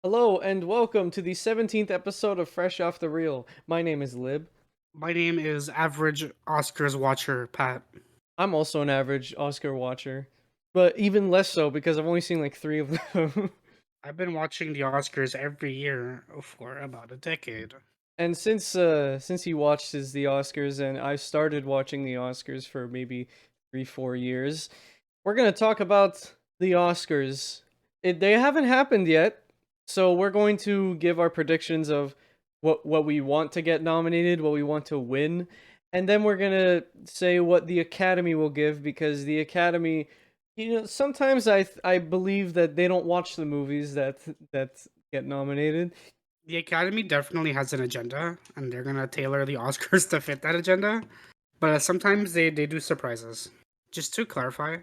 Hello and welcome to the 17th episode of Fresh Off the Reel. My name is Lib. My name is Average Oscars Watcher, Pat. I'm also an average Oscar watcher, but even less so because I've only seen like three of them. I've been watching the Oscars every year for about a decade. And since he watches the Oscars and I started watching the Oscars for maybe 3-4 years, we're gonna talk about the Oscars. They haven't happened yet, so we're going to give our predictions of what we want to get nominated, what we want to win, and then we're gonna say what the Academy will give because the Academy, sometimes I believe that they don't watch the movies that get nominated. The Academy definitely has an agenda, and they're gonna tailor the Oscars to fit that agenda. But sometimes they do surprises. Just to clarify,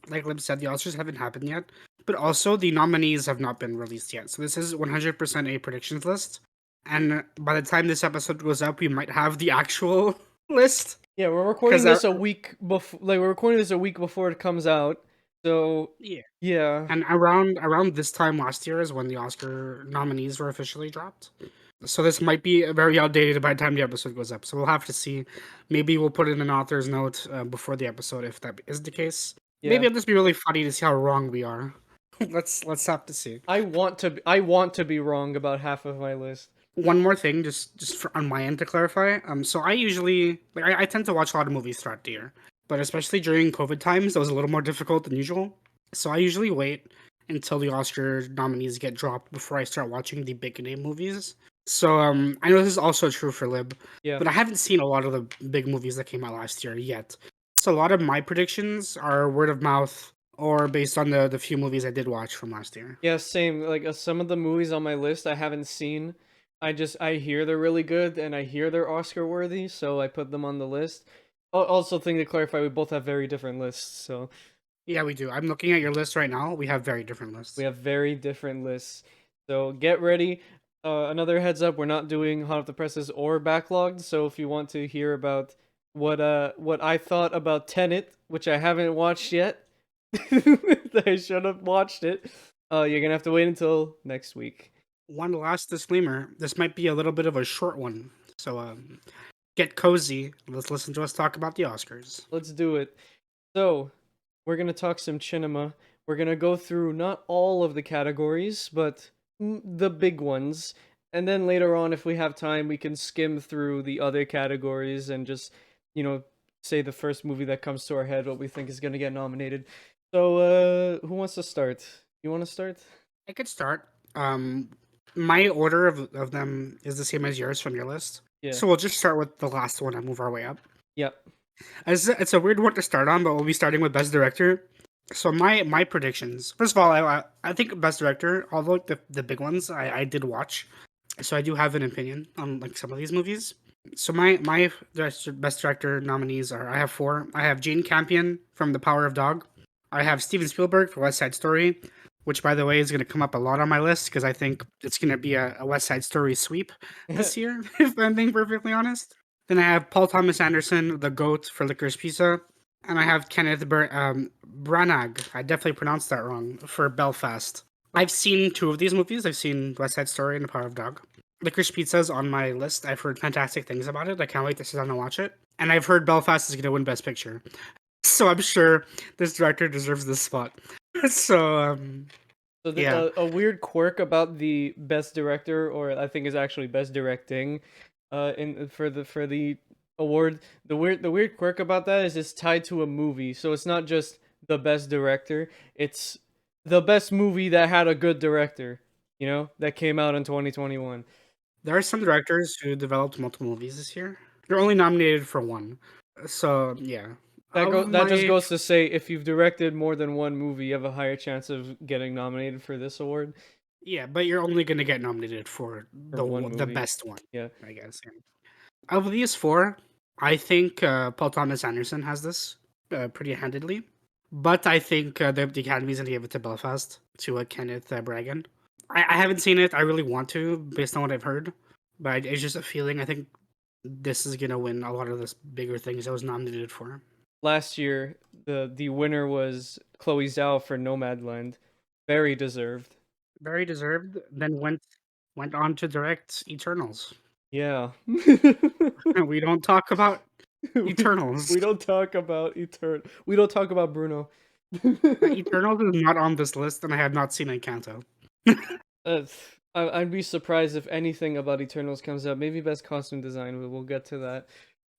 like Lib said, the Oscars haven't happened yet, but also the nominees have not been released yet. So this is 100% a predictions list, and by the time this episode goes up, we might have the actual list. Yeah, we're recording Because this a week before. Like we're recording this a week before it comes out. So yeah. yeah, And around this time last year is when the Oscar nominees were officially dropped. So this might be very outdated by the time the episode goes up. So we'll have to see. Maybe we'll put in an author's note before the episode if that is the case. yeah. Maybe it'll just be really funny to see how wrong we are. Let's have to see. I want to be wrong about half of my list. One more thing, just on my end to clarify. So I usually I tend to watch a lot of movies throughout the year, but especially during COVID times, that was a little more difficult than usual. So I usually wait until the Oscar nominees get dropped before I start watching the big name movies. So I know this is also true for Lib, Yeah. but I haven't seen a lot of the big movies that came out last year yet. So a lot of my predictions are word of mouth or based on the few movies I did watch from last year. Yeah, same. Like some of the movies on my list I haven't seen. I hear they're really good and I hear they're Oscar worthy, so I put them on the list. Also, thing to clarify, we both have very different lists, so Yeah, we do. I'm looking at your list right now. We have very different we lists. have very different lists. So get ready. Another heads up: we're not doing hot off the presses or backlogged. So if you want to hear about what I thought about Tenet, which I haven't watched yet, I should have watched it. You're gonna have to wait until next week. One last disclaimer: this might be a little bit of a short one, so get cozy. Let's listen to us talk about the Oscars. Let's do it. So we're gonna talk some cinema. We're gonna go through not all of the categories, but the big ones. And then later on, if we have time, we can skim through the other categories and just, you know, say the first movie that comes to our head, what we think is gonna get nominated. So, who wants to start? You want to start? I could start. My order of them is the same as yours from your list, Yeah. so we'll just start with the last one and move our way up. Yep. It's a weird one to start on, but we'll be starting with Best Director. So my predictions. First of all, I think Best Director, although like the big ones, I did watch, so I do have an opinion on like some of these movies. So my Best Director nominees are I have four. I have Jane Campion from The Power of Dog. I have Steven Spielberg for West Side Story, which by the way is going to come up a lot on my list because I think it's going to be a West Side Story sweep this year, if I'm being perfectly honest. Then I have Paul Thomas Anderson, the GOAT for Licorice Pizza, and I have Kenneth Branagh. I definitely pronounced that wrong for Belfast. I've seen two of these movies. I've seen West Side Story and The Power of Dog. Licorice Pizza is on my list. I've heard fantastic things about it. I can't wait to sit down and watch it. And I've heard Belfast is going to win Best Picture. So I'm sure this director deserves this spot. So, So yeah. a weird quirk about the best director, or I think is actually best directing, in for the award. The weird quirk about that is it's tied to a movie, so it's not just the best director. It's the best movie that had a good director. That came out in 2021. There are some directors who developed multiple movies this year. They're only nominated for one. So, yeah. Of That just my goes to say if you've directed more than one movie, you have a higher chance of getting nominated for this award Yeah, but you're only going to get nominated for for one the movie. best one, Yeah. I guess. Yeah. Of these four, I think Paul Thomas Anderson has this pretty handedly. But I think the Academy's going to give it to Belfast, to Kenneth Branagh. I haven't seen it. I really want to, based on what I've heard. But it's just a feeling. I think this is going to win a lot of the bigger things I was nominated for. Last year, the winner was Chloe Zhao for Nomadland. Very deserved. Very deserved. Then went on to direct Eternals. Yeah. We don't talk about we, Eternals. we don't talk about we don't talk about Bruno. Eternals is not on this list, and I have not seen Encanto. Uh, I'd be surprised if anything about Eternals comes up. Maybe best costume design. We'll get to that.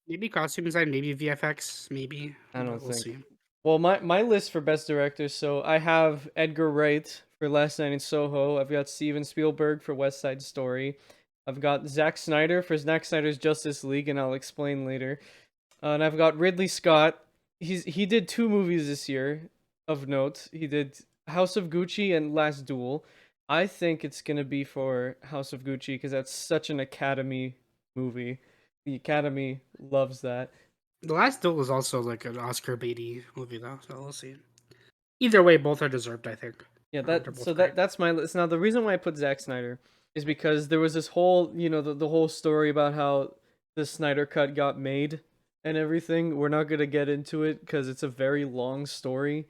Maybe costume design, maybe VFX, maybe, I don't but we'll think. see. Well, my list for best director. So I have Edgar Wright for Last Night in Soho. I've got Steven Spielberg for West Side Story. I've got Zack Snyder for Zack Snyder's Justice League, and I'll explain later. And I've got Ridley Scott. He did two movies this year of note. He did House of Gucci and Last Duel. I think it's gonna be for House of Gucci because that's such an Academy movie. The Academy loves that. The Last Duel is also like an Oscar baity movie, though, so we'll see. Either way, both are deserved, I think. Yeah, They're that so both great. that's my list. Now the reason why I put Zack Snyder is because there was this whole, the whole story about how the Snyder cut got made and everything. We're not gonna get into it because it's a very long story.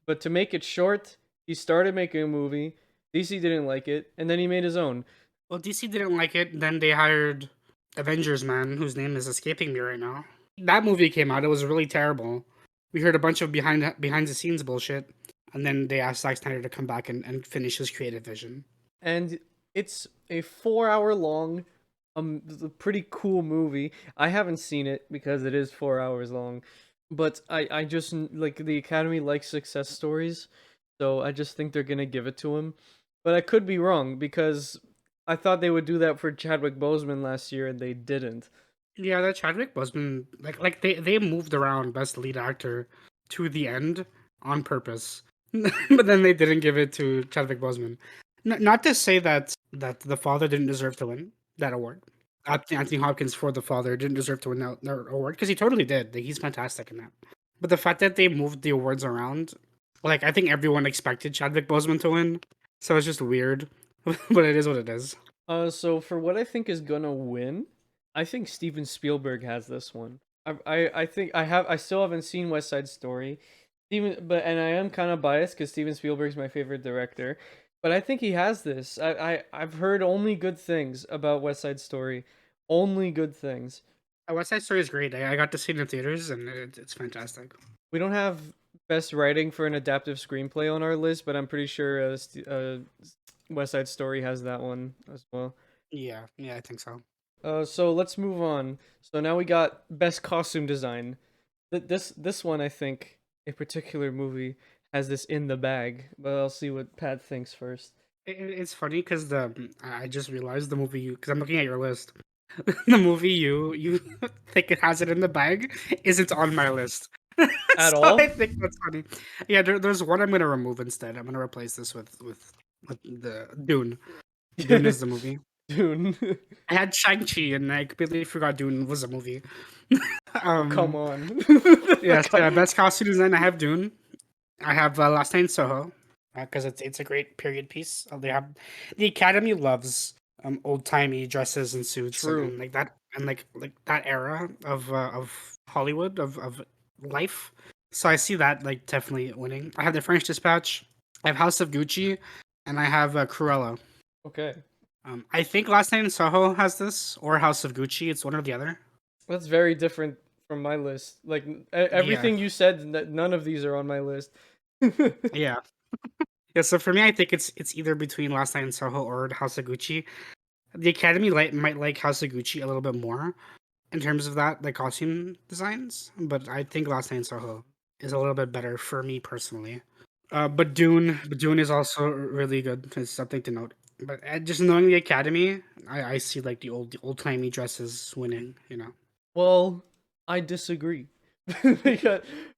But to make it short, he started making a movie. DC didn't like it, and then he made his own. Well, DC didn't like it, then they hired Avengers Man, whose name is escaping me right now. That movie came out, it was really terrible. We heard a bunch of behind the scenes bullshit, and then they asked Zack Snyder to come back and finish his creative vision. And it's a 4 hour long, pretty cool movie. I haven't seen it because it is 4 hours long, but I just like the Academy likes success stories, so I just think they're gonna give it to him. But I could be wrong because I thought they would do that for Chadwick Boseman last year and they didn't. Yeah, that Chadwick Boseman, they moved around Best Lead Actor to the end on purpose, but then they didn't give it to Chadwick Boseman. Not to say that the father didn't deserve to win that award. Anthony Hopkins for the father didn't deserve to win that award because he totally did. Like, he's fantastic in that. But the fact that they moved the awards around, like I think everyone expected Chadwick Boseman to win, so it's just weird. But it is what it is. So for what I think is gonna win, I think Steven Spielberg has this one. I think I still haven't seen West Side Story. And I am kind of biased because Steven Spielberg's my favorite director, but I think he has this. I've heard only good things about West Side Story, only good things. West Side Story is great. I got to see it in theaters, and it's fantastic. We don't have best writing for an adaptive screenplay on our list, but I'm pretty sure West Side Story has that one as well. Yeah, I think so. So let's move on. So now we got best costume design. This one I think a particular movie has this in the bag, but I'll see what Pat thinks first. It's funny because I just realized the movie because I'm looking at your list. The movie you think it has it in the bag isn't on my list. At So I all? think that's funny. Yeah, there's one I'm gonna remove instead. I'm gonna replace this with the Dune. Dune is the movie. Dune. I had Shang-Chi and I completely forgot Dune was a movie. Come um on. yes, best costume design I have Dune. I have Last Night in Soho because it's a great period piece. They have the Academy loves old timey dresses and suits True. and like that and like that era of Hollywood of life. So I see that like definitely winning. I have the French Dispatch. I have House of Gucci, and I have Cruella. Okay. I think Last Night in Soho has this or House of Gucci. It's one or the other. That's very different from my list. Like Yeah, everything you said, none of these are on my list. yeah, yeah. So for me, I think it's either between Last Night in Soho or House of Gucci. The Academy might like House of Gucci a little bit more in terms of that, the costume designs, but I think Last Night in Soho is a little bit better for me personally. But Dune is also really good. It's something to note. But just knowing the Academy, I see like the old timey dresses winning. You know. Well, I disagree.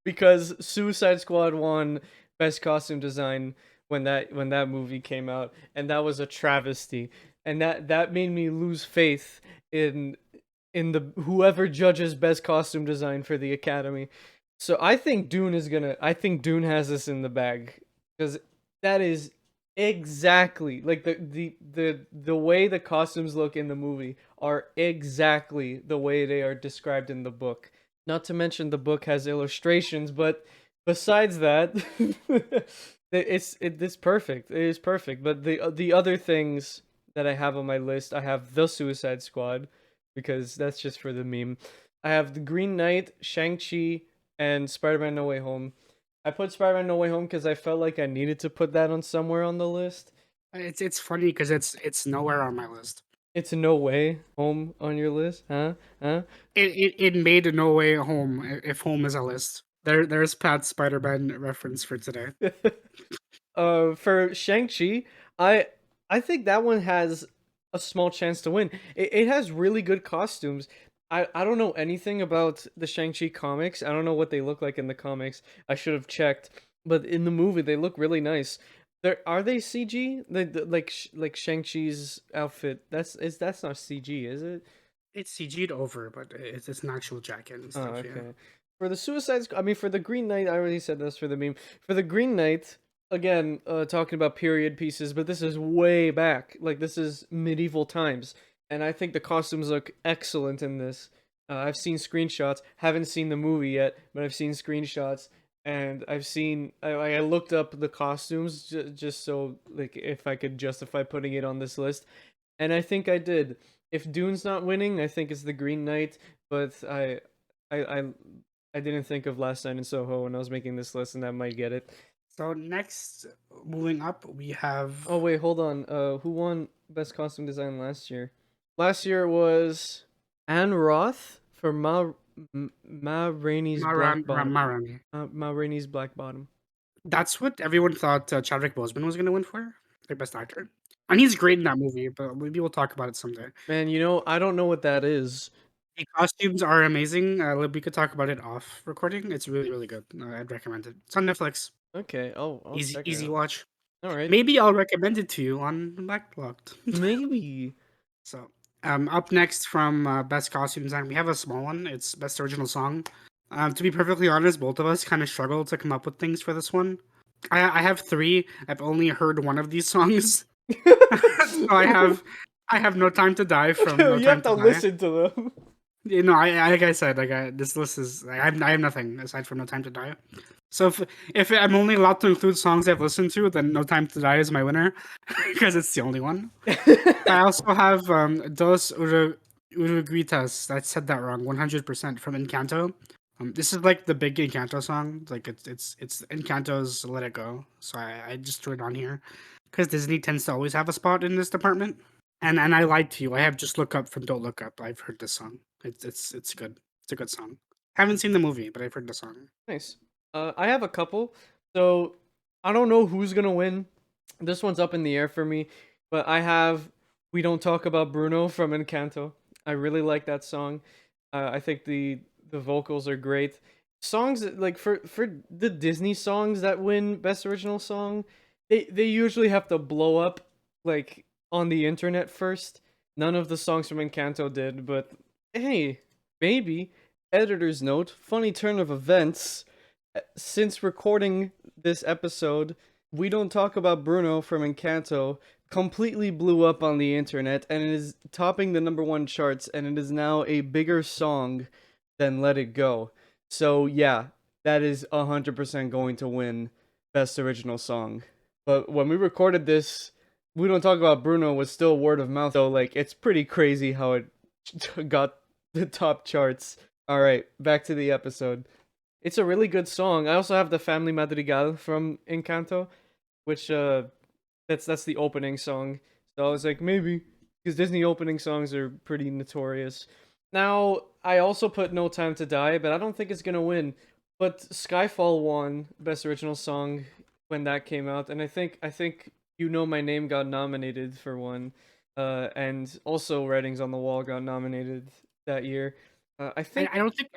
because Suicide Squad won best costume design when that movie came out, and that was a travesty. And that made me lose faith in the whoever judges best costume design for the Academy. So I think Dune has this in the bag because that is exactly like the way the costumes look in the movie are exactly the way they are described in the book. Not to mention the book has illustrations, but besides that, It's perfect. It is perfect. But the other things that I have on my list, I have the Suicide Squad because that's just for the meme. I have the Green Knight, Shang-Chi, and Spider-Man No Way Home. I put Spider-Man No Way Home because I felt like I needed to put that on somewhere on the list. It's funny because it's nowhere on my list. It's No Way Home on your list, huh? Huh? It made no way home if home is a list. There's Pat's Spider-Man reference for today. For Shang-Chi, I I think that one has a small chance to win. It has really good costumes. I don't know anything about the Shang-Chi comics. I don't know what they look like in the comics. I should have checked. But in the movie, they look really nice. Are they CG? Like Shang-Chi's outfit. That's not CG, is it? It's CG'd over, but it's an actual jacket and Oh, stuff. Yeah. okay. For the I mean, for the Green Knight, I already said this for the meme. For the Green Knight, again, talking about period pieces, but this is way back. Like, this is medieval times. And I think the costumes look excellent in this. I've seen screenshots, haven't seen the movie yet, but I've seen screenshots. And I looked up the costumes just so, like, if I could justify putting it on this list. And I think I did. If Dune's not winning, I think it's the Green Knight. But I I I didn't think of Last Night in Soho when I was making this list, and that might get it. So next, moving up, we have Oh wait, hold on. Who won Best Costume Design last year? Last year was Anne Roth for Ma Rainey's Black Bottom. Maran. Ma Rainey's Black Bottom. That's what everyone thought Chadwick Boseman was going to win for, the best actor. And he's great in that movie, but maybe we'll talk about it someday. Man, I don't know what that is. The costumes are amazing. We could talk about it off recording. It's really, really good. I'd recommend it. It's on Netflix. Okay, I'll Easy, check it easy out. watch. All right, Maybe I'll recommend it to you on Backlogged. maybe. So, up next from Best Costume Design, we have a small one. It's Best Original Song. To be perfectly honest, both of us kind of struggled to come up with things for this one. I have three. I've only heard one of these songs, so I have No Time to Die from No You have Time to to Die. listen to them. You know, like I said, this list is I have nothing aside from No Time to Die. So if I'm only allowed to include songs I've listened to, then No Time to Die is my winner because it's the only one. I also have Dos Uruguitas. I said that wrong. 100% from Encanto. This is like the big Encanto song. Like it's Encanto's "Let It Go." So I just threw it on here because Disney tends to always have a spot in this department. And I lied to you. I have Just Look Up from Don't Look Up. I've heard this song. It's good. It's a good song. Haven't seen the movie, but I've heard the song. Nice. I have a couple. So I don't know who's gonna win. This one's up in the air for me. But I have "We Don't Talk About Bruno" from Encanto. I really like that song. I think the vocals are great. Songs like for the Disney songs that win Best Original Song, they usually have to blow up like on the internet first. None of the songs from Encanto did, but hey, maybe. Editor's note, funny turn of events. Since recording this episode, "We Don't Talk About Bruno" from Encanto completely blew up on the internet and it is topping the #1 charts, and it is now a bigger song than "Let It Go." So yeah, that is 100% going to win Best Original Song. But when we recorded this, "We Don't Talk About Bruno" was still word of mouth, so like it's pretty crazy how it got the top charts. All right, back to the episode. It's a really good song. I also have the Family Madrigal from Encanto, which that's the opening song. So I was like, maybe because Disney opening songs are pretty notorious. Now, I also put "No Time to Die," but I don't think it's gonna win. But Skyfall won Best Original Song when that came out, and I think "You Know My Name" got nominated for one, and also "Writings on the Wall" got nominated that year. I think. I don't think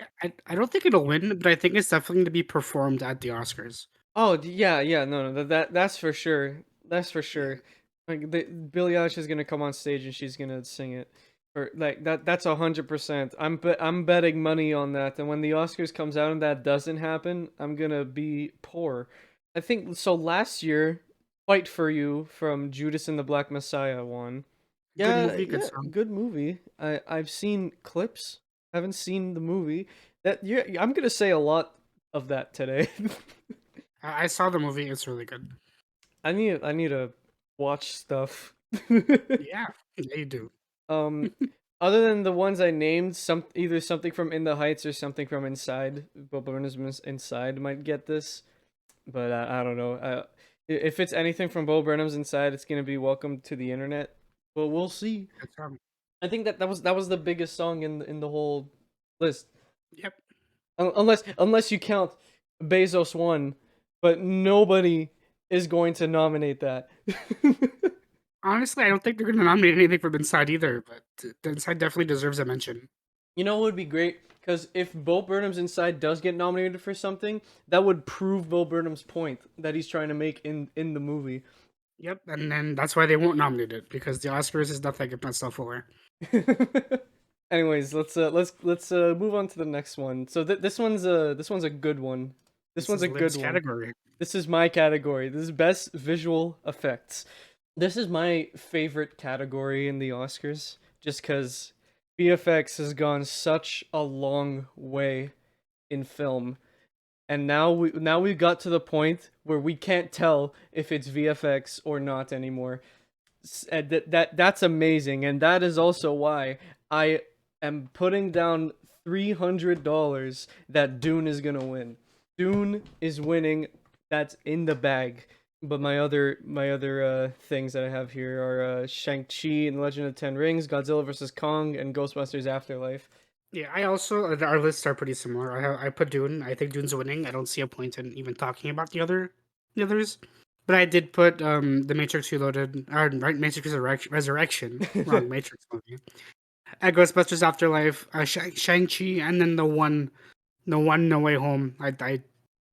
I don't think it'll win, but I think it's definitely going to be performed at the Oscars. Oh yeah, yeah, no, no, that's for sure. That's for Yeah. sure. Like Billie Eilish is gonna come on stage and she's gonna sing it, or like that. That's 100%. I'm betting money on that. And when the Oscars comes out and that doesn't happen, I'm gonna be poor. I think so. Last year, "Fight for You" from Judas and the Black Messiah won. Good Yeah, movie, good yeah, song. good movie. I've seen clips. Haven't seen the movie. That yeah, I'm gonna say a lot of that today. I saw the movie. It's really good. I need to watch stuff. Yeah, they do. Um, other than the ones I named, either something from In the Heights or something from Inside. Bo Burnham's Inside might get this, but I don't know. If it's anything from Bo Burnham's Inside, it's gonna be Welcome to the Internet. But we'll see. It's, I think that was the biggest song in the whole list. yep. Unless you count Bezos one, but nobody is going to nominate that. Honestly, I don't think they're going to nominate anything from Inside either, but the Inside definitely deserves a mention. You know what would be great? Because if Bo Burnham's Inside does get nominated for something, that would prove Bo Burnham's point that he's trying to make in the movie. Yep, and then that's why they won't nominate it because the Oscars is nothing if not self-aware. Anyways, let's move on to the next one. So this one's a good one. This This one's is a good Lib's one. category. This is my category. This is best visual effects. This is my favorite category in the Oscars, just because VFX has gone such a long way in film, and now we got to the point where we can't tell if it's VFX or not anymore. That's amazing, and that is also why I am putting down $300 that Dune is gonna win. Dune is winning. That's in the bag. But my other things that I have here are Shang-Chi and the Legend of the Ten Rings, Godzilla vs. Kong, and Ghostbusters Afterlife. Yeah, I also our lists are pretty similar. I put Dune. I think Dune's winning. I don't see a point in even talking about the others. But I did put the Matrix Reloaded, or right, Matrix Resurrection, wrong Matrix movie. Ghostbusters Afterlife, Shang-Chi, and then the one No Way Home. I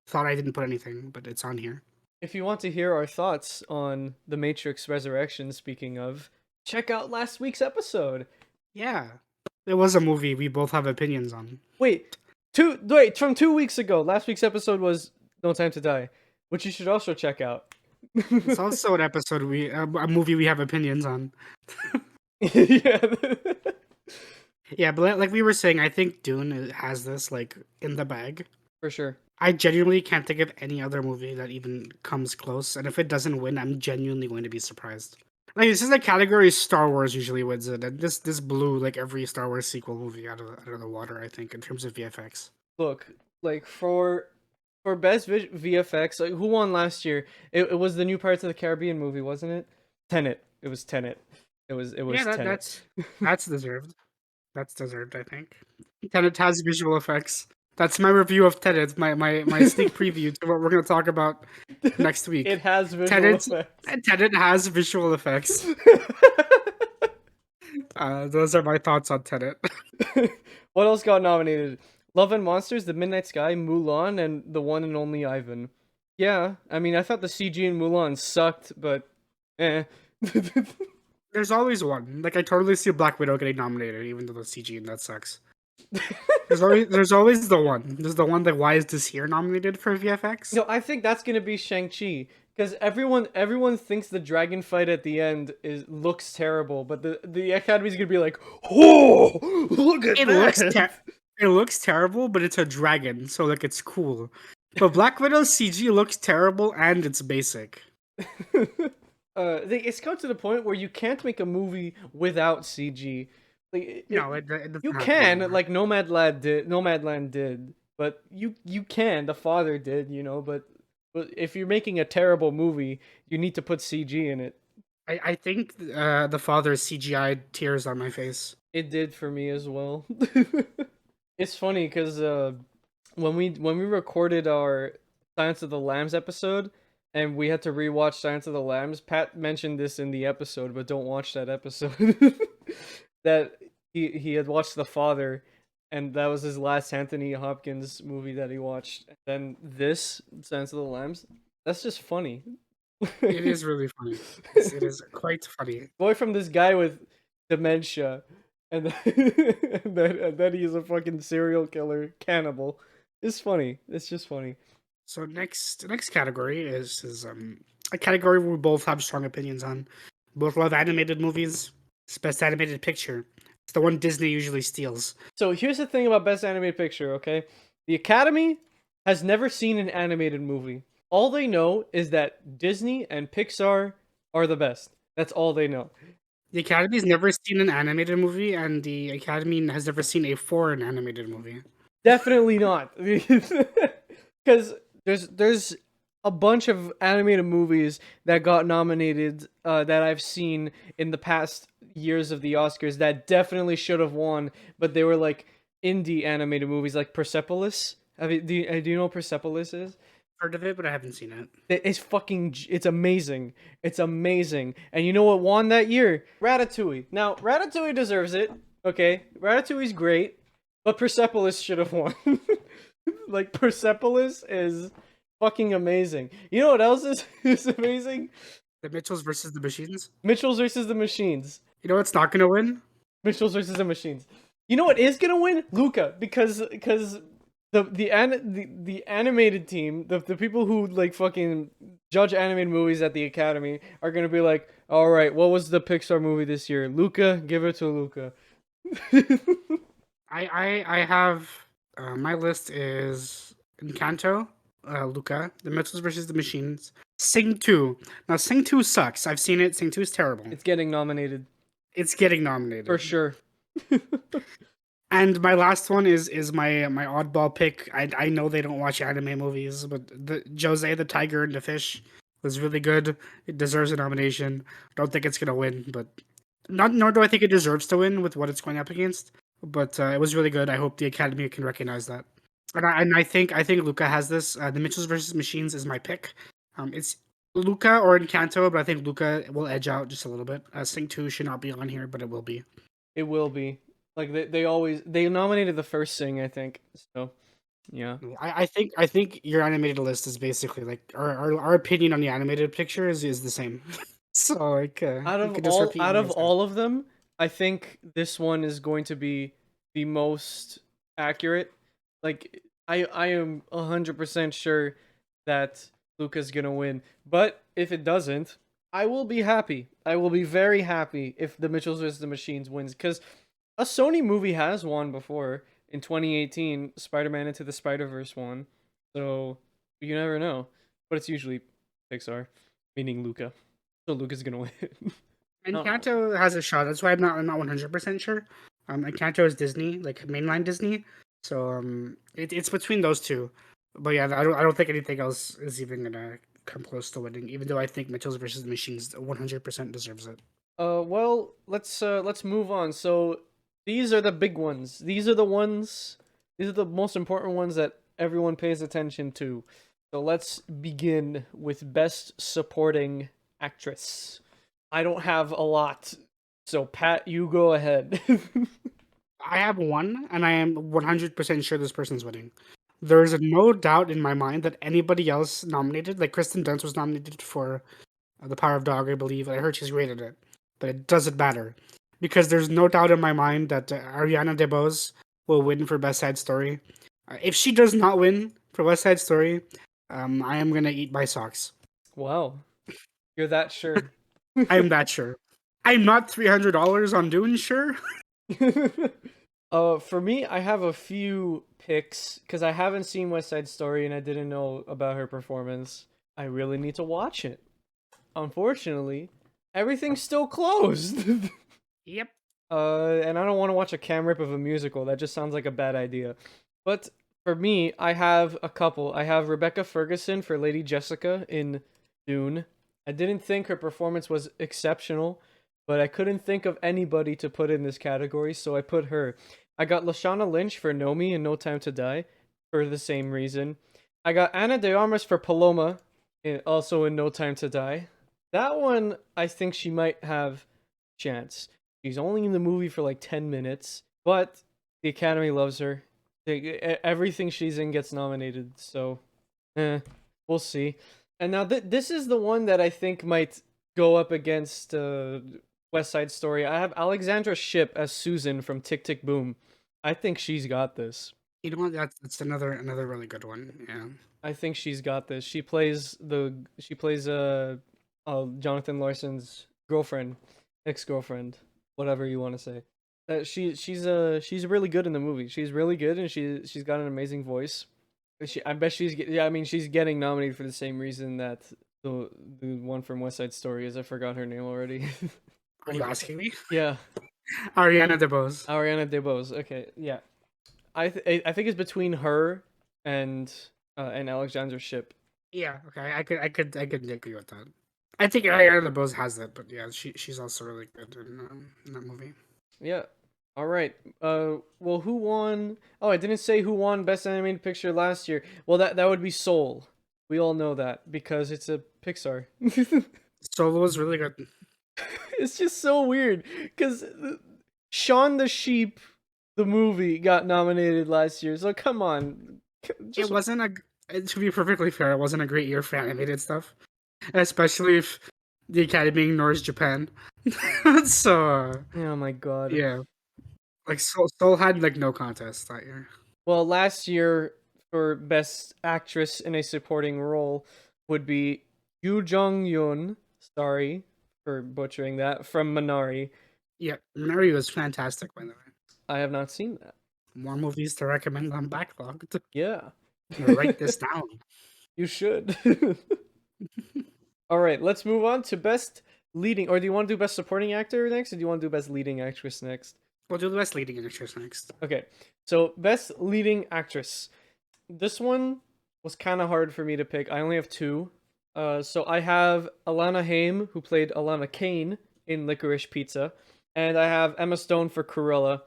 thought I didn't put anything, but it's on here. If you want to hear our thoughts on The Matrix Resurrection, speaking of, check out last week's episode. Yeah, it was a movie we both have opinions on. Wait, from 2 weeks ago. Last week's episode was No Time to Die, which you should also check out. It's also an episode a movie we have opinions on. Yeah. Yeah, but like we were saying, I think Dune has this like in the bag. For sure. I genuinely can't think of any other movie that even comes close, and if it doesn't win, I'm genuinely going to be surprised. Like this is the category Star Wars usually wins it, and this blew like every Star Wars sequel movie out of the water. I think in terms of VFX. Look, like for best VFX, like who won last year? It was the new Pirates of the Caribbean movie, wasn't it? Tenet. It was Tenet. It was Yeah, Tenet. that's deserved. That's deserved. I think. Tenet has visual effects. That's my review of Tenet. My sneak preview to what we're going to talk about next week. It has visual Tenet, effects. Tenet has visual effects. Those are my thoughts on Tenet. What else got nominated? Love and Monsters, The Midnight Sky, Mulan, and The One and Only Ivan. Yeah, I mean, I thought the CG in Mulan sucked, but eh. There's always one. Like I totally see Black Widow getting nominated, even though the CG and that sucks. There's always the one. There's the one that why is this here nominated for VFX? No, I think that's gonna be Shang-Chi. Because everyone thinks the dragon fight at the end looks terrible, but the Academy's gonna be like, oh, look at It that. it looks terrible, but it's a dragon, so like it's cool. But Black Widow's CG looks terrible and it's basic. It's come to the point where you can't make a movie without CG. Like, No, it doesn't you happen can, anymore. like Nomadland did, but you can. The Father did, but if you're making a terrible movie, you need to put CG in it. I think the father's CGI tears on my face. It did for me as well. It's funny because when we recorded our Silence of the Lambs episode and we had to rewatch Silence of the Lambs, Pat mentioned this in the episode, but don't watch that episode. That he had watched The Father, and that was his last Anthony Hopkins movie that he watched. And then this Silence of the Lambs, that's just funny. It is really funny. It is quite funny. Boy, from this guy with dementia, and then, and then he's a fucking serial killer cannibal. It's funny. It's just funny. So next category is a category we both have strong opinions on. Both love animated movies. It's best animated picture. It's the one Disney usually steals. So here's the thing about Best Animated Picture, okay? The Academy has never seen an animated movie. All they know is that Disney and Pixar are the best. That's all they know. The Academy's never seen an animated movie, and the Academy has never seen a foreign animated movie. Definitely not. Because there's a bunch of animated movies that got nominated that I've seen in the past years of the Oscars that definitely should have won, but they were like indie animated movies like Persepolis. Do you know what Persepolis is? Heard of it, but I haven't seen it. It's amazing. It's amazing. And you know what won that year? Ratatouille. Now, Ratatouille deserves it. Okay, Ratatouille's great, but Persepolis should have won. Like Persepolis is fucking amazing. You know what else is amazing? The Mitchells versus the Machines. Mitchells versus the Machines. You know what's not gonna win? Mitchells versus the Machines. You know what is gonna win? Luca, because the animated team, the people who like fucking judge animated movies at the Academy are gonna be like, all right, what was the Pixar movie this year? Luca, give it to Luca. I have my list is Encanto, Luca, The Mitchells versus the Machines, Sing 2. Now Sing 2 sucks. I've seen it. Sing 2 is terrible. It's getting nominated It's getting nominated for sure. And my last one is my oddball pick. I know they don't watch anime movies, but the Jose the Tiger and the Fish was really good. It deserves a nomination. Don't think it's gonna win, but not nor do I think it deserves to win with what it's going up against. But it was really good. I hope the Academy can recognize that. And I think Luca has this. The Mitchells versus Machines is my pick. It's Luca or Encanto, but I think Luca will edge out just a little bit. Sing 2 should not be on here, but it will be. It will be. Like they nominated the first Sing, I think. So yeah. I think your animated list is basically like our opinion on the animated picture is the same. So like you could just repeat Out what of I said. all of them, I think this one is going to be the most accurate. Like I am 100% sure that Luca's gonna win. But if it doesn't, I will be happy. I will be very happy if the Mitchells vs. the Machines wins, because a Sony movie has won before. In 2018, Spider-Man Into the Spider-Verse won. So you never know. But it's usually Pixar, meaning Luca. So Luca's gonna win. Oh, Encanto has a shot. That's why I'm not 100% sure. Encanto is Disney, like mainline Disney. So it's between those two. But yeah, I don't think anything else is even gonna come close to winning. Even though I think Mitchells versus the Machines 100% deserves it. well, let's move on. So these are the big ones. These are the ones. These are the most important ones that everyone pays attention to. So let's begin with Best Supporting Actress. I don't have a lot. So Pat, you go ahead. I have one, and I am 100% sure this person's winning. There is no doubt in my mind that anybody else nominated, like Kristen Dunst was nominated for The Power of Dog, I believe. I heard she's rated it, but it doesn't matter because there's no doubt in my mind that Ariana DeBose will win for Best Side Story. If she does not win for West Side Story, I am gonna eat my socks. Wow, you're that sure. I am that sure. I'm not $300 on Dune, sure. For me, I have a few picks because I haven't seen West Side Story and I didn't know about her performance. I really need to watch it. Unfortunately, everything's still closed. Yep. And I don't want to watch a cam rip of a musical. That just sounds like a bad idea. But for me, I have a couple. I have Rebecca Ferguson for Lady Jessica in Dune. I didn't think her performance was exceptional, but I couldn't think of anybody to put in this category, so I put her. I got Lashana Lynch for Nomi in No Time to Die for the same reason. I got Ana de Armas for Paloma, also in No Time to Die. That one, I think she might have chance. She's only in the movie for like 10 minutes, but the Academy loves her. Everything she's in gets nominated, so we'll see. And now this is the one that I think might go up against West Side Story. I have Alexandra Shipp as Susan from Tick Tick Boom. I think she's got this. You know what? That's another really good one. Yeah. I think she's got this. She plays Jonathan Larson's girlfriend, ex-girlfriend, whatever you want to say. She's really good in the movie. She's really good, and she's got an amazing voice. I bet yeah, I mean, she's getting nominated for the same reason that the one from West Side Story is. I forgot her name already. Are you asking me? Yeah, Ariana DeBose. Ariana DeBose. Okay, yeah. I think it's between her and Alexander Shipp. Yeah, okay, I could agree with that. I think Ariana DeBose has that, but yeah, she's also really good in that movie. Yeah. All right. Well, who won? Oh, I didn't say who won Best Animated Picture last year. Well, that would be Soul. We all know that because it's a Pixar. Solo was really good. It's just so weird because Shaun the Sheep, the movie, got nominated last year. So come on, It just wasn't to be perfectly fair, it wasn't a great year for animated stuff, especially if the Academy ignores Japan. So oh my god. yeah, like Soul had like no contest that year. Well, last year for Best Actress in a Supporting Role would be Yoo Jung Yoon. Sorry for butchering that, from Minari. Yeah, Mary was fantastic by the way. I have not seen that. More movies to recommend on backlog. Yeah, Write this down. you should. All right, let's move on to Best Leading. Or do you want to do Best Supporting Actor next, or do you want to do Best Leading Actress next? We'll do the best leading actress next. Okay, so Best Leading Actress. This one was kind of hard for me to pick. I only have two. So I have Alana Haim, who played Alana Kane in Licorice Pizza, and I have Emma Stone for Cruella.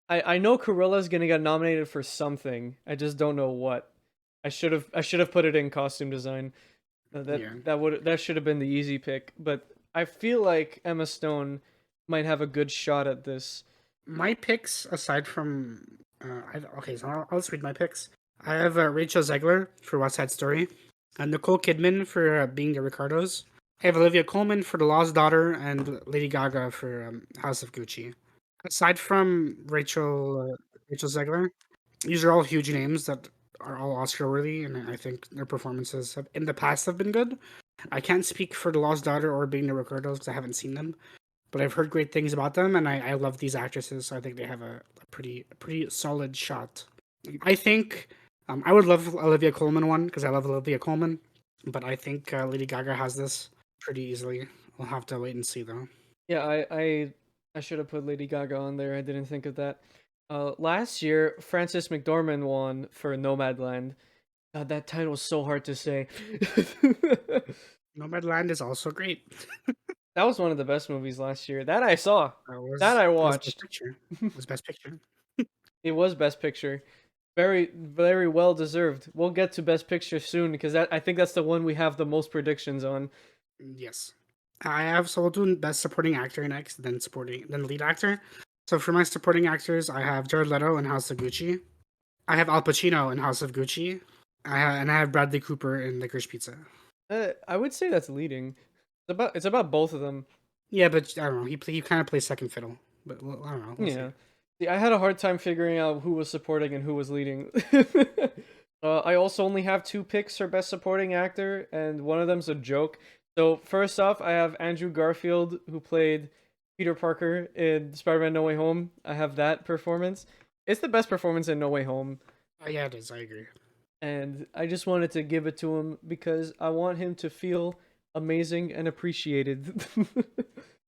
I know Cruella's gonna get nominated for something. I just don't know what. I should have put it in costume design. Yeah. That should have been the easy pick, but I feel like Emma Stone might have a good shot at this. My picks, aside from okay, so I'll just read my picks. I have Rachel Zegler for West Side Story, Nicole Kidman for Being the Ricardos. I have Olivia Colman for The Lost Daughter, and Lady Gaga for House of Gucci. Aside from Rachel Zegler, these are all huge names that are all Oscar worthy, and I think their performances in the past have been good. I can't speak for The Lost Daughter or Being the Ricardos because I haven't seen them, but I've heard great things about them, and I love these actresses, so I think they have a pretty solid shot. I think I would love Olivia Colman one because I love Olivia Colman, but I think Lady Gaga has this pretty easily. We'll have to wait and see though. Yeah, I should have put Lady Gaga on there. I didn't think of that. Last year, Frances McDormand won for Nomadland. God, that title is so hard to say. Nomadland is also great. That was one of the best movies last year. That I saw. That I That was best watched. picture. It was best picture. It was Best Picture. Very, very well deserved. We'll get to Best Picture soon because I think that's the one we have the most predictions on. Yes. So we'll do best supporting actor next, then lead actor. So for my supporting actors, I have Jared Leto in House of Gucci. I have Al Pacino in House of Gucci. And I have Bradley Cooper in Licorice Pizza. I would say that's leading. It's about both of them. Yeah, but I don't know. He kind of plays second fiddle. But well, I don't know. We'll Yeah. see. See, I had a hard time figuring out who was supporting and who was leading. I also only have two picks for Best Supporting Actor, and one of them's a joke. So first off, I have Andrew Garfield, who played Peter Parker in Spider-Man: No Way Home. I have that performance. It's the best performance in No Way Home, Yeah, it is. I agree. and I just wanted to give it to him because I want him to feel amazing and appreciated.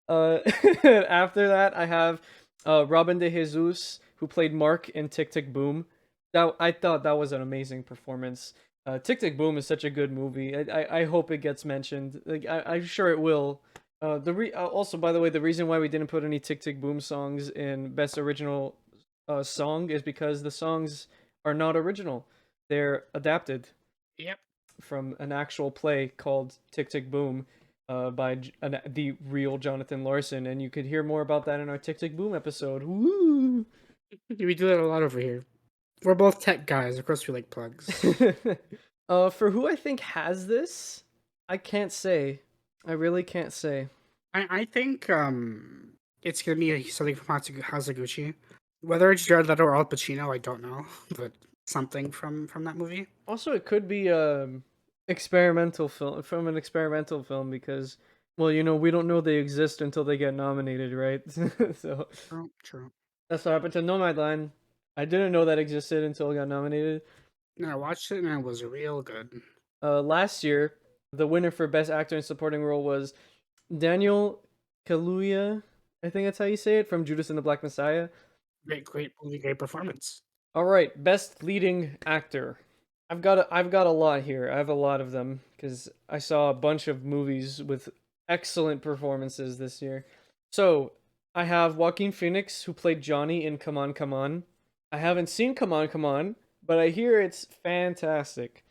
After that, I have Robin De Jesus, who played Mark in Tick Tick Boom. I thought that was an amazing performance. Tick Tick Boom is such a good movie. I hope it gets mentioned. Like I'm sure it will. Also, by the way, the reason why we didn't put any Tick Tick Boom songs in Best Original Song is because the songs are not original. They're adapted Yep. from an actual play called Tick Tick Boom by the real Jonathan Larson, and you could hear more about that in our Tick Tick Boom episode. Woo! We do that a lot over here. We're both tech guys. Of course, we like plugs. For who I think has this, I can't say. I really can't say. I think it's gonna be something from House of Gucci. Whether it's Jared Leto or Al Pacino, I don't know, but something from that movie. Also, it could be experimental film from an experimental film because, well, we don't know they exist until they get nominated, right? So True. that's what happened to Nomadland. I didn't know that existed until it got nominated. And I watched it and it was real good. Last year, the winner for Best Actor in Supporting Role was Daniel Kaluuya. I think that's how you say it, from Judas and the Black Messiah. Great movie, great performance. All right, Best Leading Actor. I've got a lot here. I have a lot of them because I saw a bunch of movies with excellent performances this year. So I have Joaquin Phoenix, who played Johnny in Come On, Come On. I haven't seen Come On, Come On, but I hear it's fantastic.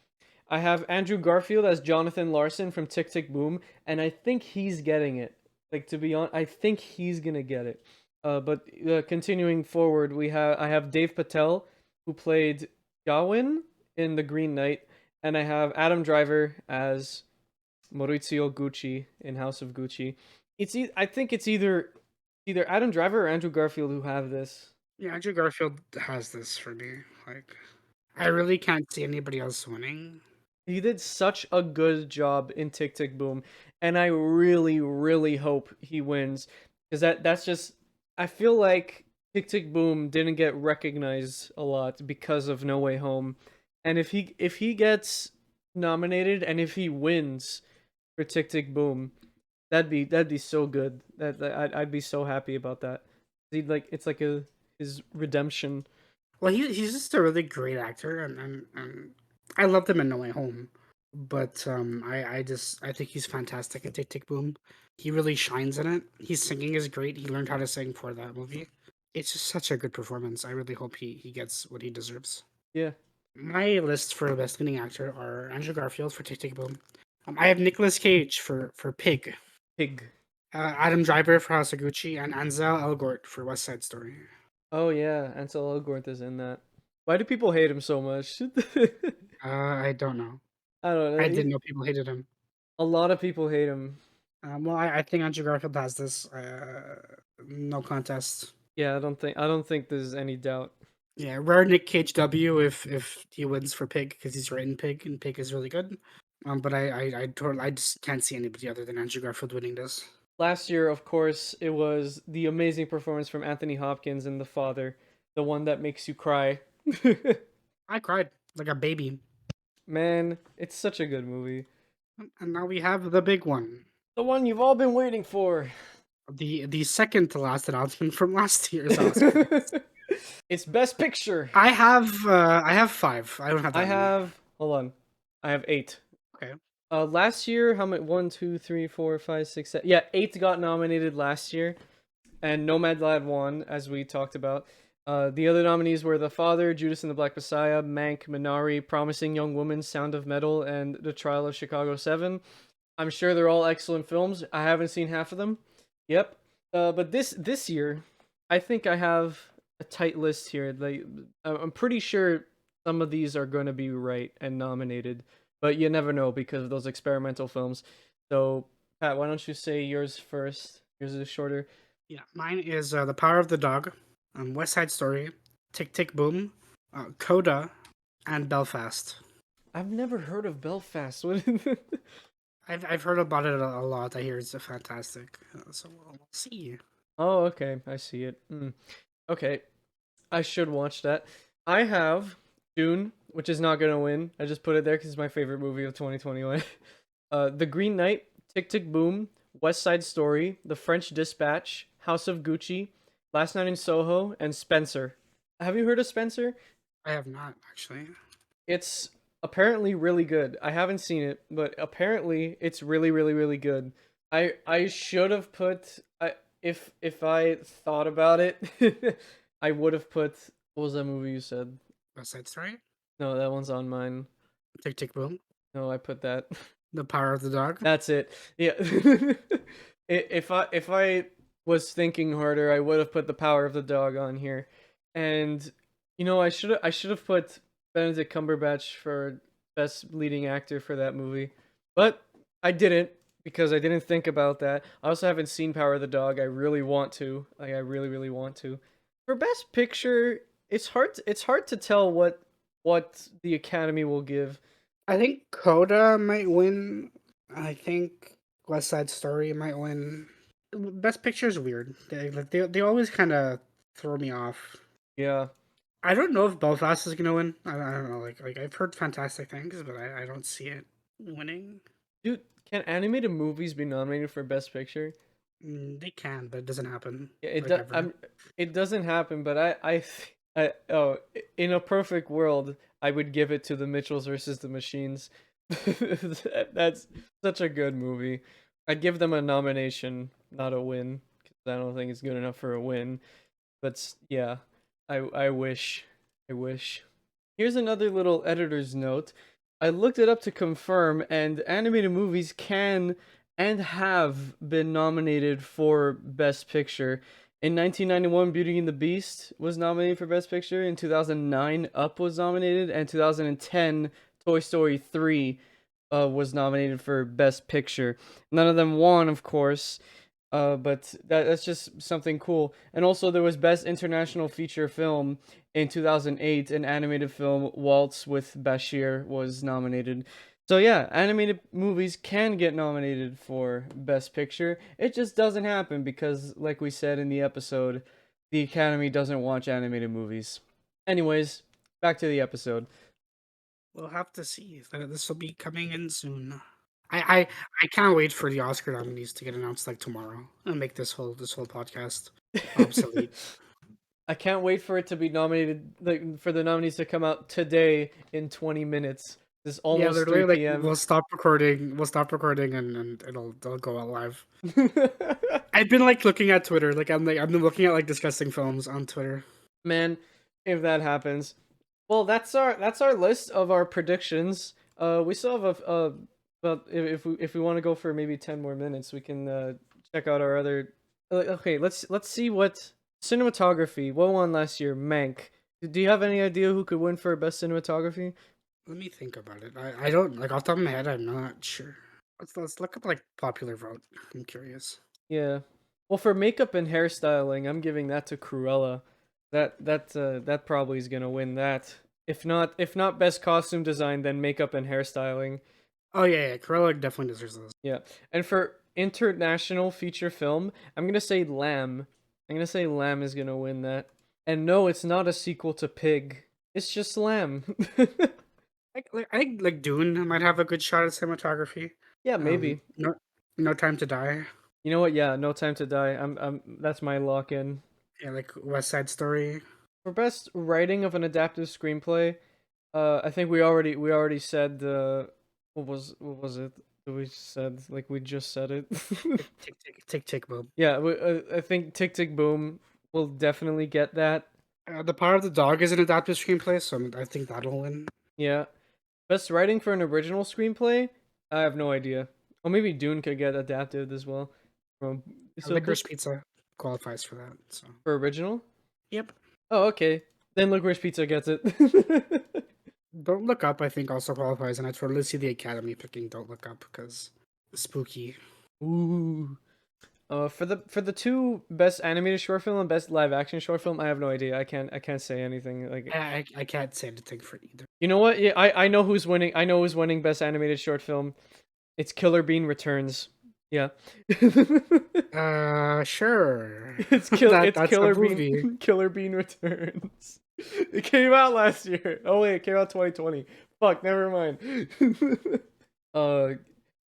I have Andrew Garfield as Jonathan Larson from Tick Tick Boom, and I think he's getting it. Like, to be honest, I think he's gonna get it. But continuing forward, I have Dave Patel, who played Gawain in The Green Knight, and I have Adam Driver as Maurizio Gucci in House of Gucci. I think it's either Adam Driver or Andrew Garfield who have this. Yeah, Andrew Garfield has this for me. Like, I really can't see anybody else winning. He did such a good job in Tick Tick Boom, and I really, really hope he wins because that's just I feel like Tick Tick Boom didn't get recognized a lot because of No Way Home, and if he gets nominated and if he wins for Tick Tick Boom, that'd be so good. I'd be so happy about that. It's like his redemption. Well, he's just a really great actor, and I loved him in No Way Home. But I think he's fantastic at Tick Tick Boom. He really shines in it. His singing is great. He learned how to sing for that movie. It's just such a good performance. I really hope he gets what he deserves. Yeah, My list for best leading actor are Andrew Garfield for Tick Tick Boom. I have Nicolas Cage for Pig, pig. Adam Driver for House of Gucci, and Ansel Elgort for West Side Story. Oh yeah, Ansel Elgort is in that. Why do people hate him so much? I don't know. I don't know. I didn't know people hated him. A lot of people hate him. Well, I think Andrew Garfield has this. No contest. Yeah, I don't think there's any doubt. Yeah, rare Nick Cage W if he wins for Pig because he's written Pig and Pig is really good. But I just can't see anybody other than Andrew Garfield winning this. Last year, of course, it was the amazing performance from Anthony Hopkins in The Father, the one that makes you cry. I cried like a baby. Man, it's such a good movie. And now we have the big one, The one you've all been waiting for. the second to last announcement from last year's Oscar. It's Best Picture. I have five. I don't have that I many. have hold on. I have 8. Okay. Last year, how many? 1, 2, 3, 4, 5, 6, 7. Yeah, 8 got nominated last year, and Nomadland won, as we talked about. The other nominees were The Father, Judas and the Black Messiah, Mank, Minari, Promising Young Woman, Sound of Metal, and The Trial of Chicago 7. I'm sure they're all excellent films. I haven't seen half of them. Yep. But this year, I think I have a tight list here. Like, I'm pretty sure some of these are going to be right and nominated, but you never know because of those experimental films. So, Pat, why don't you say yours first? Yours is shorter. Yeah, mine is The Power of the Dog, West Side Story, Tick Tick Boom, Coda, and Belfast. I've never heard of Belfast. I've heard about it a lot. I hear it's fantastic. So we'll see. Oh, okay. I see it. Okay. I should watch that. I have Dune, which is not going to win. I just put it there because it's my favorite movie of 2021. The Green Knight, Tick Tick Boom, West Side Story, The French Dispatch, House of Gucci, Last Night in Soho, and Spencer. Have you heard of Spencer? I have not actually. It's apparently really good. I haven't seen it, but apparently it's really, really, really good. I should have put if I thought about it, I would have put what was that movie you said? West Side Story, No, that one's on mine. Tick Tick Boom, No, I put that. The Power of the Dog. That's it. Yeah. If I was thinking harder, I would have put The Power of the Dog on here. And I should have put Benedict Cumberbatch for best leading actor for that movie. But I didn't because I didn't think about that. I also haven't seen Power of the Dog. I really want to. Like I really really want to. For best picture, it's hard to tell what the Academy will give. I think Coda might win. I think West Side Story might win. Best Picture is weird. They always kind of throw me off. Yeah. I don't know if Belfast is gonna win. I don't know. Like I've heard fantastic things, but I don't see it winning. Dude, can animated movies be nominated for Best Picture? They can, but it doesn't happen Yeah, like ever. it doesn't happen, but oh, in a perfect world, I would give it to the Mitchells versus the Machines. That's such a good movie. I'd give them a nomination, not a win, because I don't think it's good enough for a win. But yeah, I wish, I wish. Here's another little editor's note. I looked it up to confirm, and animated movies can and have been nominated for Best Picture. In 1991, Beauty and the Beast was nominated for Best Picture. In 2009, Up was nominated, and 2010, Toy Story 3 was nominated for Best Picture. None of them won, of course, but that's just something cool. And also, there was Best International Feature Film in 2008. An animated film, Waltz with Bashir, was nominated. So yeah, animated movies can get nominated for Best Picture. It just doesn't happen because, like we said in the episode, the Academy doesn't watch animated movies. Anyways, back to the episode. We'll have to see. This will be coming in soon. I, I I can't wait for the Oscar nominees to get announced like tomorrow and make this whole podcast obsolete. I can't wait for it to be nominated, like for the nominees to come out today in 20 minutes. This Yeah, almost literally, 3 like p.m. we'll stop recording. We'll stop recording, and it'll go out live. I've been like looking at Twitter. I've been looking at like disgusting films on Twitter. Man, if that happens. Well, that's our list of our predictions. We still have a but if we want to go for maybe 10 more minutes, we can check out our other okay, let's see what cinematography. What won last year? Mank. Do you have any idea who could win for best cinematography? Let me think about it. I don't like off the top of my head. I'm not sure. Let's look up like popular vote. I'm curious. Yeah. Well, for makeup and hairstyling, I'm giving that to Cruella. That probably is gonna win that. If not best costume design, then makeup and hairstyling. Oh yeah, Cruella definitely deserves this. Yeah. And for international feature film, I'm gonna say Lamb. I'm gonna say Lamb is gonna win that. And no, it's not a sequel to Pig. It's just Lamb. I think like Dune might have a good shot at cinematography. Yeah, maybe. No Time to Die. You know what? Yeah, No Time to Die. That's my lock in. Yeah, like West Side Story. For best writing of an adaptive screenplay, I think we already said what was it that we said, like we just said it. Tick, boom. Yeah, I think Tick Tick Boom will definitely get that. The Power of the Dog is an adapted screenplay, so I think that'll win. Yeah, best writing for an original screenplay, I have no idea. Or maybe Dune could get adapted as well. From so Licorice Pizza qualifies for that. So for original. yep. Oh, okay. Then Licorice Pizza gets it. Don't Look Up, I think, also qualifies, and I totally see the Academy picking Don't Look Up because spooky. Ooh. For the two best animated short film and best live action short film, I have no idea. I can't say anything. Like, I can't say anything for either. you know what? Yeah, I know who's winning. I know who's winning best animated short film. It's Killer Bean Returns. Yeah. Sure. It's That's a Killer movie. Bean Killer Bean Returns. It came out last year. Oh wait, it came out 2020. Fuck, never mind. uh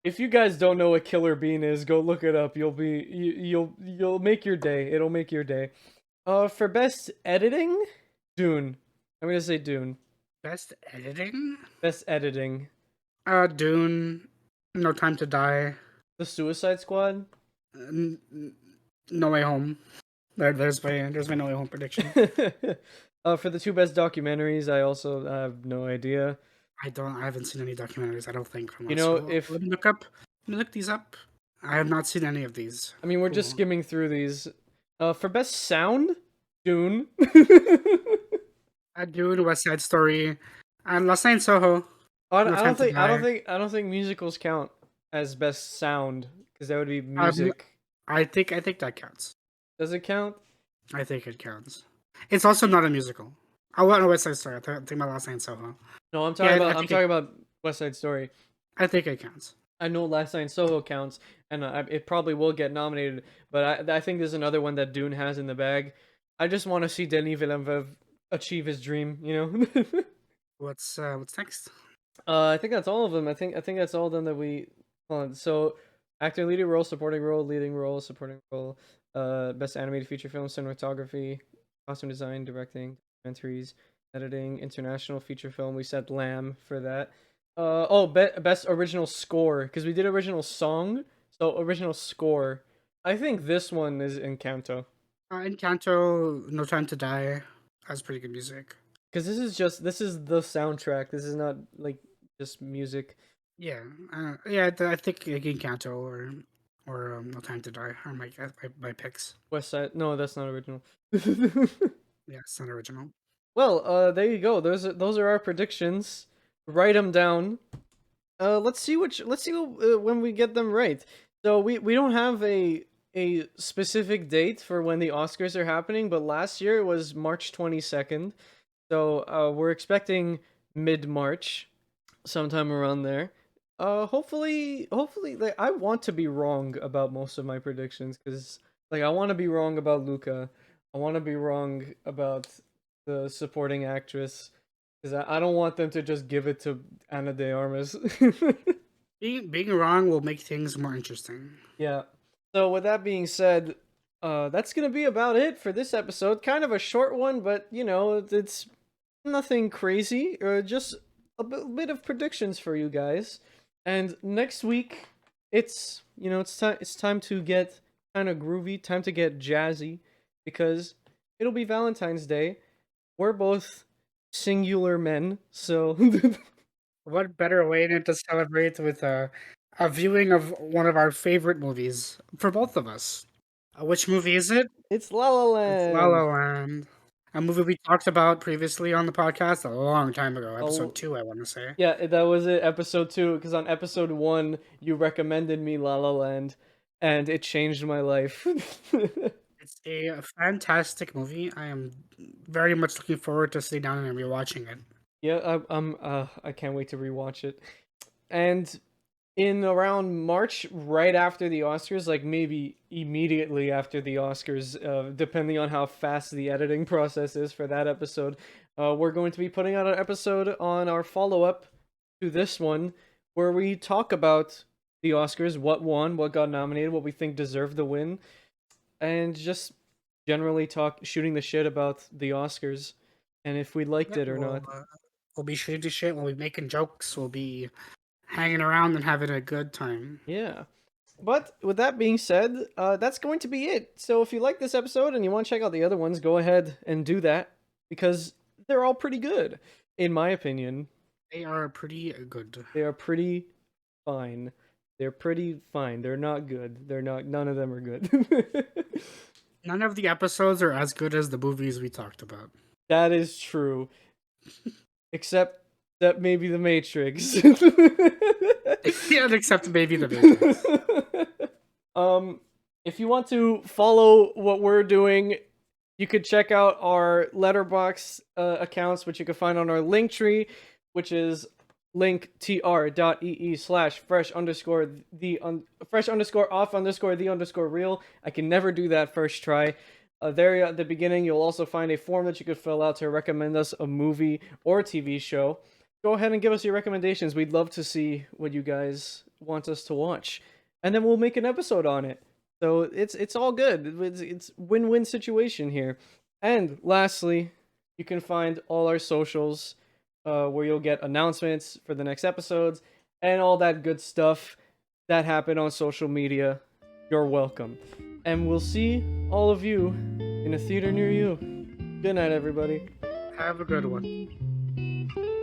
if you guys don't know what Killer Bean is, go look it up. You'll make your day. It'll make your day. For best editing, Dune. I'm gonna say Dune. Best editing? Best editing. Dune. No Time to Die. The Suicide Squad. No Way Home. There's my No Way Home prediction. For the two best documentaries, I also have no idea. I haven't seen any documentaries. I don't think from You last know, year. if Let me look these up. I have not seen any of these. I mean, we're just Cool. skimming through these. For best sound, Dune. Dune, West Side Story, and Last Night in Soho. I No don't Time to think I don't Die. think I don't think musicals count as best sound because that would be music. I think that counts. Does it count? I think it counts. It's also not a musical. I want a West Side Story. I think my Last Night in Soho. No, I'm talking Yeah, about I I'm think talking about West Side Story. I think it counts. I know Last Night in Soho counts, and it probably will get nominated. But I think there's another one that Dune has in the bag. I just want to see Denis Villeneuve achieve his dream, you know? What's next? I think that's all of them. I think that's all of them that we hold on. So actor leading role, supporting role, leading role, supporting role, best animated feature film, cinematography, costume design, directing, documentaries, editing, international feature film. We said Lamb for that. Best original score because we did original song. So original score. I think this one is Encanto Encanto, No Time to Die has pretty good music. because this is the soundtrack. This is not like just music. Yeah, yeah. I think Encanto or No Time to Die are my picks. West Side. No, that's not original. Yeah, it's not original. Well, there you go. Those are our predictions. Write them down. Let's see when we get them right. So we don't have a specific date for when the Oscars are happening, but last year it was March 22nd. So we're expecting mid-March, sometime around there. Hopefully, like I want to be wrong about most of my predictions because like I want to be wrong about Luca. I want to be wrong about the supporting actress because I don't want them to just give it to Ana de Armas. Being wrong will make things more interesting. Yeah. So with that being said, that's gonna be about it for this episode. Kind of a short one, but you know, it's nothing crazy. Just a bit of predictions for you guys. And next week, it's you know, it's time to get kind of groovy, time to get jazzy, because it'll be Valentine's Day. We're both singular men, so What better way than to celebrate with a viewing of one of our favorite movies for both of us? Which movie is it? it's La La It's La La Land. Land, a movie we talked about previously on the podcast a long time ago, episode Oh, 2, I want to say. yeah, that was it, episode 2, because on episode 1, you recommended me La La Land, and it changed my life. It's a fantastic movie. I am very much looking forward to sitting down and rewatching it. Yeah, I can't wait to rewatch it. And in around March, right after the Oscars, like maybe immediately after the Oscars, depending on how fast the editing process is for that episode, we're going to be putting out an episode on our follow up to this one where we talk about the Oscars, what won, what got nominated, what we think deserved the win, and just generally shooting the shit about the Oscars and if we liked Yeah, it or not. we'll be shooting the shit. We'll be making jokes. We'll be hanging around and having a good time. Yeah. But with that being said, that's going to be it. So if you like this episode and you want to check out the other ones, go ahead and do that because they're all pretty good, in my opinion. They are pretty good. They are pretty fine. They're pretty fine. They're not good. They're not. None of them are good. None of the episodes are as good as the movies we talked about. That is true. Except that maybe the Matrix. Yeah, except maybe the Matrix. If you want to follow what we're doing, you could check out our Letterboxd accounts, which you can find on our link tree, which is linktr.ee/fresh_off_the_real. I can never do that first try. There at the beginning, you'll also find a form that you could fill out to recommend us a movie or TV show. Go ahead and give us your recommendations. We'd love to see what you guys want us to watch, and then we'll make an episode on it. So it's all good. It's win-win situation here. And lastly, you can find all our socials where you'll get announcements for the next episodes and all that good stuff that happen on social media. You're welcome. And we'll see all of you in a theater near you. Good night, everybody. Have a good one.